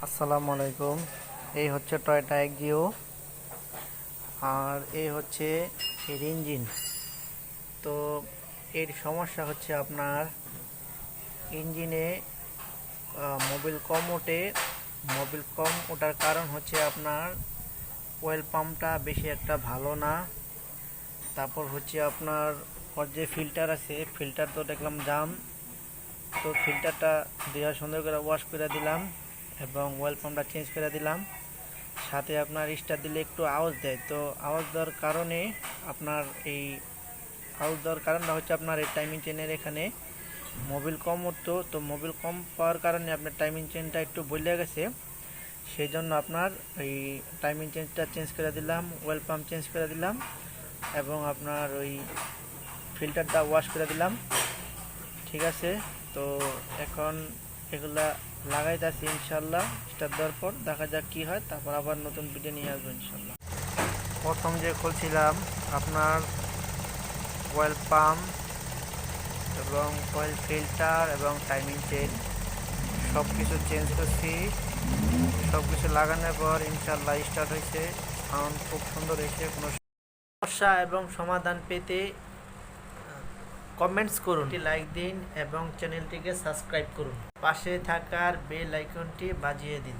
আসসালামু আলাইকুম। এই হচ্ছে টয়োটা এক্সিও, আর এই হচ্ছে এর ইঞ্জিন। তো এর সমস্যা হচ্ছে আপনার ইঞ্জিনে মোবিল কম ওঠে। মোবিল কম ওঠার কারণ হচ্ছে আপনার অয়েল পাম্পটা বেশি একটা ভালো না। তারপর হচ্ছে আপনার ওর যে ফিল্টার আছে, ফিল্টার তো দেখলাম জাম। তো ফিল্টারটা দেওয়া সুন্দর করে ওয়াশ করে দিলাম এবং অয়েল পাম্পটা চেঞ্জ করে দিলাম। সাথে আপনার স্টার্ট দিলে একটু আওয়াজ দেয়। তো আওয়াজ দেওয়ার কারণে আপনার এই আওয়াজ দেওয়ার কারণটা হচ্ছে আপনার এই টাইমিং চেনের এখানে মোবিল কম উঠতো। তো মোবিল কম পাওয়ার কারণে আপনার টাইমিং চেনটা একটু বলে গেছে। সেই জন্য আপনার এই টাইমিং চেঞ্জটা চেঞ্জ করে দিলাম, অয়েল পাম্প চেঞ্জ করে দিলাম এবং আপনার ওই ফিল্টারটা ওয়াশ করে দিলাম। ঠিক আছে, তো এখন এগুলা লাগাইতেছি ইনশাল্লাহ। স্টার্ট দেওয়ার পর দেখা যাক কী হয়, তারপর আবার নতুন ভিডিও নিয়ে আসবো ইনশাল্লাহ। প্রথম যে খুলছিলাম আপনার অয়েল পাম্প এবং অয়েল ফিল্টার এবং টাইমিং চেন সব কিছু চেঞ্জ করছি। সব কিছু লাগানোর পর ইনশাল্লাহ স্টার্ট হয়েছে। সাউন্ড খুব সুন্দর হয়েছে। কোনো সমস্যা এবং সমাধান পেতে কমেন্টস করুন, লাইক দিন এবং চ্যানেলটিকে সাবস্ক্রাইব করুন। পাশে থাকার বেল আইকনটি বাজিয়ে দিন।